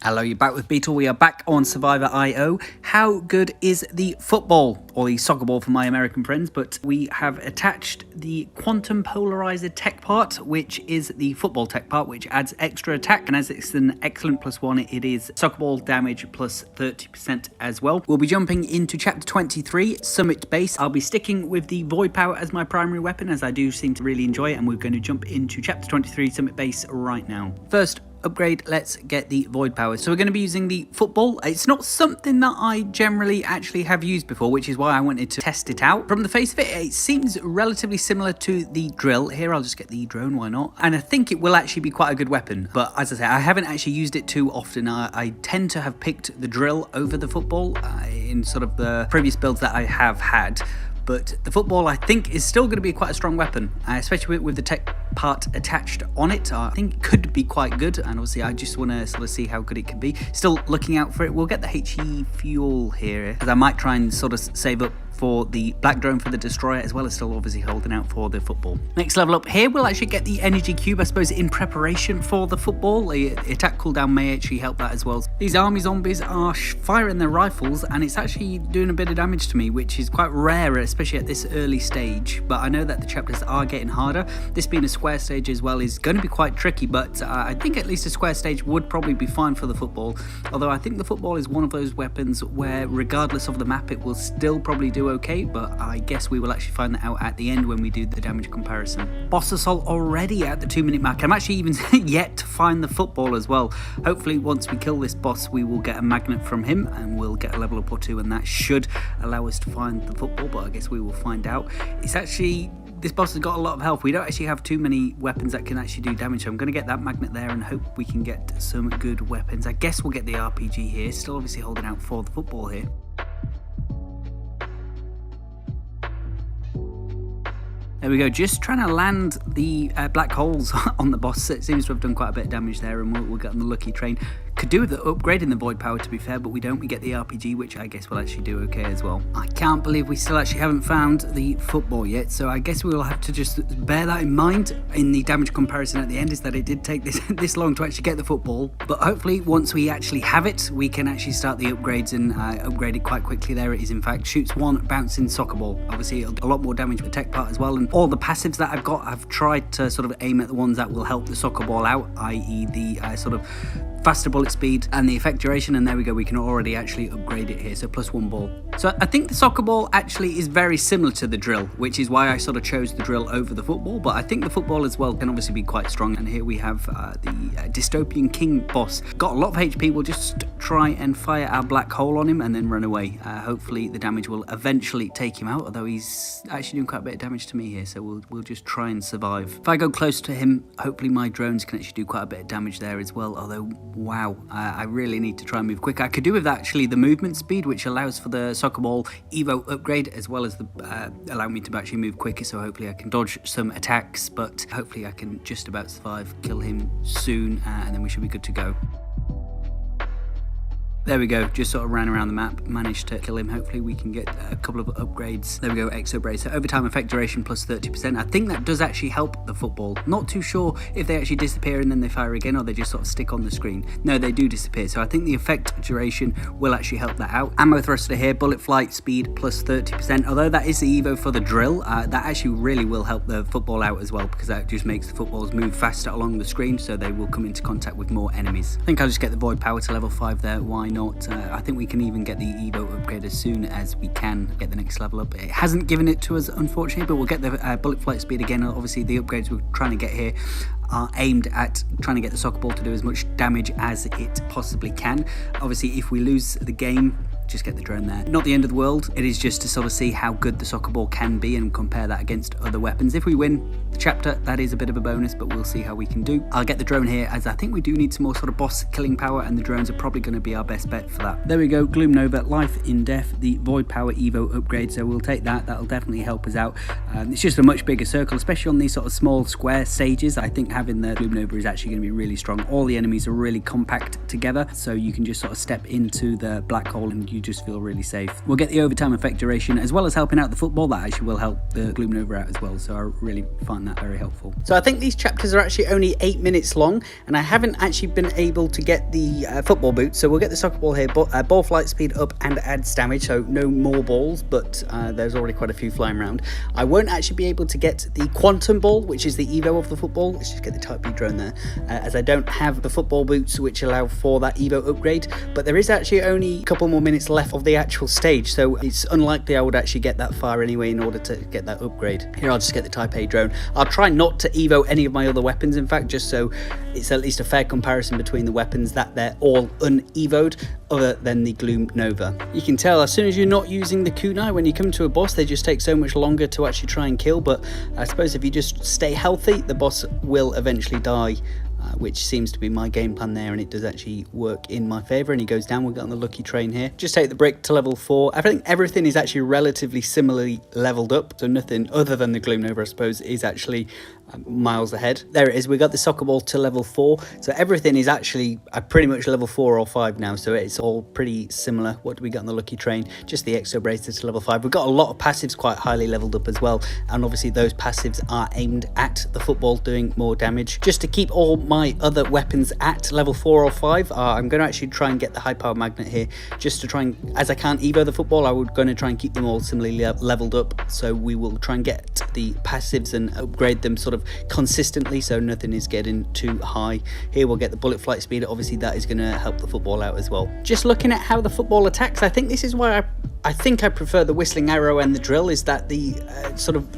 Hello, you're back with Beatle. We are back on Survivor IO. How good is the football, or the soccer ball for my American friends? But we have attached the quantum polarizer tech part, which is the football tech part, which adds extra attack. And as it's an excellent +1, it is soccer ball damage plus 30% as well. We'll be jumping into chapter 23, Summit Base. I'll be sticking with the void power as my primary weapon, as I do seem to really enjoy it. And we're going to jump into chapter 23, Summit Base right now. First upgrade, let's get the void power. So we're going to be using the football. It's not something that I generally actually have used before, which is why I wanted to test it out. From the face of it, it seems relatively similar to the drill. Here, I'll just get the drone, why not? And I think it will actually be quite a good weapon. But as I say, I haven't actually used it too often. I tend to have picked the drill over the football in sort of the previous builds that I have had. But the football, I think, is still going to be quite a strong weapon, especially with the tech part attached on it. I think it could be quite good, and obviously I just want to sort of see how good it can be. Still looking out for it. We'll get the HE fuel here, because I might try and sort of save up for the black drone for the destroyer, as well as still obviously holding out for the football. Next level up here, we'll actually get the energy cube, I suppose, in preparation for the football. The attack cooldown may actually help that as well. These army zombies are firing their rifles, and it's actually doing a bit of damage to me, which is quite rare, especially at this early stage. But I know that the chapters are getting harder. This being a square stage as well is going to be quite tricky, but I think at least a square stage would probably be fine for the football. Although I think the football is one of those weapons where, regardless of the map, it will still probably do okay, but I guess we will actually find that out at the end when we do the damage comparison. Boss assault already at the 2-minute mark. I'm actually even yet to find the football as well. Hopefully once we kill this boss, we will get a magnet from him and we'll get a level up or two, and that should allow us to find the football, but I guess we will find out. It's actually, this boss has got a lot of health. We don't actually have too many weapons that can actually do damage, so I'm going to get that magnet there and hope we can get some good weapons. I guess we'll get the RPG here, still obviously holding out for the football here. There we go, just trying to land the black holes on the boss. It seems to have done quite a bit of damage there, and we'll get on the lucky train. Could do with the upgrade in the void power, to be fair, but we don't. We get the RPG, which I guess will actually do okay as well. I can't believe we still actually haven't found the football yet, so I guess we will have to just bear that in mind in the damage comparison at the end, is that it did take this long to actually get the football. But hopefully once we actually have it, we can actually start the upgrades and upgrade it quite quickly. There it is, in fact. Shoots one bouncing soccer ball. Obviously a lot more damage with the tech part as well, and all the passives that I've got, I've tried to sort of aim at the ones that will help the soccer ball out, i.e. the sort of faster bullet speed and the effect duration, and there we go, we can already actually upgrade it here, so +1 ball. So I think the soccer ball actually is very similar to the drill, which is why I sort of chose the drill over the football, but I think the football as well can obviously be quite strong. And here we have the dystopian king boss. Got a lot of HP. We'll just try and fire our black hole on him and then run away. Hopefully the damage will eventually take him out, although he's actually doing quite a bit of damage to me here, so we'll just try and survive. If I go close to him, hopefully my drones can actually do quite a bit of damage there as well, although wow, I really need to try and move quick. I could do with actually the movement speed, which allows for the soccer ball evo upgrade, as well as the allow me to actually move quicker, so hopefully I can dodge some attacks, but hopefully I can just about survive, kill him soon, and then we should be good to go. There we go, just sort of ran around the map, managed to kill him. Hopefully we can get a couple of upgrades. There we go, exo brace. So overtime effect duration plus 30%. I think that does actually help the football. Not too sure if they actually disappear and then they fire again, or they just sort of stick on the screen. No, they do disappear. So I think the effect duration will actually help that out. Ammo thruster here, bullet flight speed plus 30%. Although that is the evo for the drill, that actually really will help the football out as well, because that just makes the footballs move faster along the screen, so they will come into contact with more enemies. I think I'll just get the void power to level 5 there. Why not? I think we can even get the Evo upgrade as soon as we can get the next level up. It hasn't given it to us, unfortunately, but we'll get the bullet flight speed again. Obviously the upgrades we're trying to get here are aimed at trying to get the soccer ball to do as much damage as it possibly can. Obviously if we lose the game, just get the drone there. Not the end of the world. It is just to sort of see how good the soccer ball can be and compare that against other weapons. If we win the chapter, that is a bit of a bonus, but we'll see how we can do. I'll get the drone here, as I think we do need some more sort of boss killing power, and the drones are probably going to be our best bet for that. There we go, Gloom Nova, Life in Death, the Void Power Evo upgrade, so we'll take that. That'll definitely help us out. It's just a much bigger circle, especially on these sort of small square stages. I think having the Gloom Nova is actually going to be really strong. All the enemies are really compact together, so you can just sort of step into the black hole and you just feel really safe. We'll get the overtime effect duration as well as helping out the football. That actually will help the Gloom Nova out as well, so I really find that very helpful. So I think these chapters are actually only 8 minutes long, and I haven't actually been able to get the football boots, so we'll get the soccer ball here, but ball flight speed up and adds damage, so no more balls, but there's already quite a few flying around. I won't actually be able to get the quantum ball, which is the Evo of the football. Let's just get the Type B drone there, as I don't have the football boots which allow for that Evo upgrade, but there is actually only a couple more minutes left of the actual stage, so it's unlikely I would actually get that far anyway in order to get that upgrade. Here I'll just get the Type A drone. I'll try not to Evo any of my other weapons, in fact, just so it's at least a fair comparison between the weapons, that they're all un-Evo'd other than the Gloom Nova. You can tell as soon as you're not using the kunai, when you come to a boss, they just take so much longer to actually try and kill, but I suppose if you just stay healthy, the boss will eventually die, which seems to be my game plan there, and it does actually work in my favour. And he goes down. We'll get on the lucky train here. Just take the brick to level 4. I think everything is actually relatively similarly leveled up, so nothing other than the Gloom Nova, I suppose, is actually miles ahead. There it is. We got the soccer ball to level 4, so everything is actually pretty much level 4 or 5 now, so it's all pretty similar. What do we got on the lucky train? Just the exo bracer to level 5. We've got a lot of passives quite highly leveled up as well, and obviously those passives are aimed at the football, doing more damage. Just to keep all my other weapons at level 4 or 5, I'm going to actually try and get the high power magnet here, just to try and, as I can't Evo the football, I would going to try and keep them all similarly leveled up, so we will try and get the passives and upgrade them sort of consistently, so nothing is getting too high. Here we'll get the bullet flight speed. Obviously that is going to help the football out as well. Just looking at how the football attacks, I think this is why I think I prefer the whistling arrow and the drill, is that the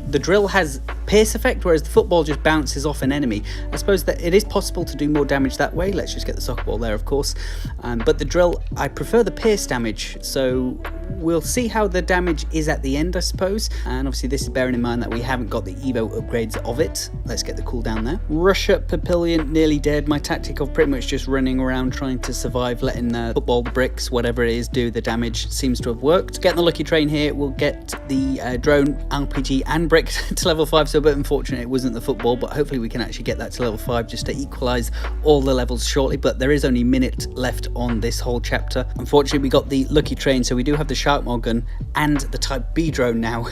the drill has pierce effect, whereas the football just bounces off an enemy. I suppose that it is possible to do more damage that way. Let's just get the soccer ball there, of course, but the drill, I prefer the pierce damage, so we'll see how the damage is at the end, I suppose. And obviously this is bearing in mind that we haven't got the Evo upgrades of it. Let's get the cooldown there. Rush up Papillion, nearly dead. My tactic of pretty much just running around trying to survive, letting the football, the bricks, whatever it is, do the damage seems to have worked. Getting the lucky train here, we'll get the drone, RPG and brick to level 5, so a bit unfortunate it wasn't the football, but hopefully we can actually get that to level 5 just to equalize all the levels shortly. But there is only a minute left on this whole chapter. Unfortunately we got the lucky train, so we do have the shark maul gun and the Type B drone now,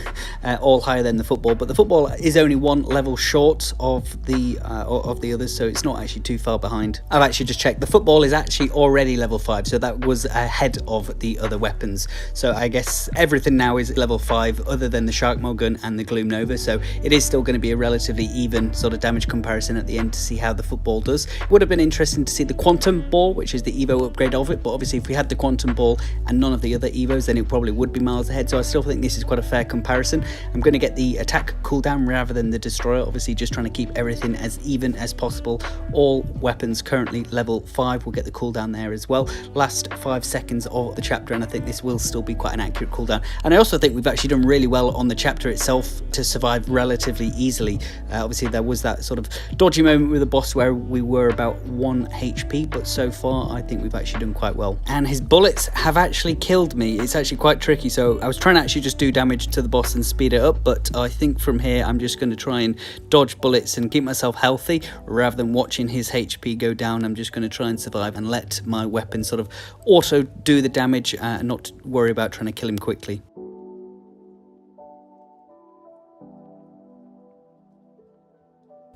all higher than the football, but the football is only one level short of the others, so it's not actually too far behind. I've actually just checked, the football is actually already level 5, so that was ahead of the other weapons, so I guess everything now is level 5 other than the shark maul gun and the Gloom Nova, so it is still going to be a relatively even sort of damage comparison at the end to see how the football does. It would have been interesting to see the quantum ball, which is the Evo upgrade of it, but obviously if we had the quantum ball and none of the other Evos, then it probably would be miles ahead, so I still think this is quite a fair comparison. I'm going to get the attack cooldown rather than the destroyer, obviously just trying to keep everything as even as possible. All weapons currently level 5, we'll get the cooldown there as well. Last 5 seconds of the chapter, and I think this will still be quite an accurate cooldown, and I also think we've actually done really well on the chapter itself to survive relatively easily. Obviously there was that sort of dodgy moment with the boss where we were about 1 HP, but so far I think we've actually done quite well. And his bullets have actually killed me. It's actually quite tricky, so I was trying to actually just do damage to the boss and speed it up, but I think from here I'm just going to try and dodge bullets and keep myself healthy rather than watching his HP go down. I'm just going to try and survive and let my weapon sort of auto do the damage and not worry about trying to kill him quickly.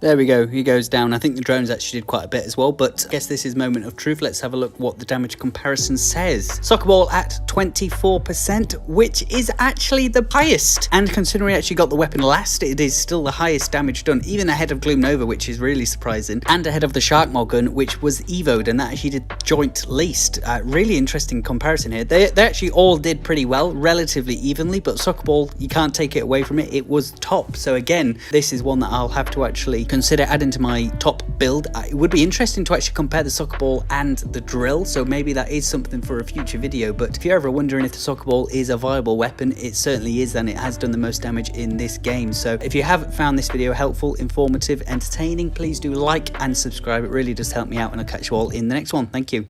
There we go, he goes down. I think the drones actually did quite a bit as well, but I guess this is moment of truth. Let's have a look what the damage comparison says. Soccer ball at 24%, which is actually the highest. And considering we actually got the weapon last, it is still the highest damage done, even ahead of Gloom Nova, which is really surprising, and ahead of the shark maul gun, which was Evo'd, and that actually did joint least. Really interesting comparison here. They actually all did pretty well, relatively evenly, but soccer ball, you can't take it away from it. It was top. So again, this is one that I'll have to actually consider adding to my top build. It would be interesting to actually compare the soccer ball and the drill, so maybe that is something for a future video. But if you're ever wondering if the soccer ball is a viable weapon, it certainly is, and it has done the most damage in this game. So if you have found this video helpful, informative, entertaining, please do like and subscribe. It really does help me out, and I'll catch you all in the next one. Thank you.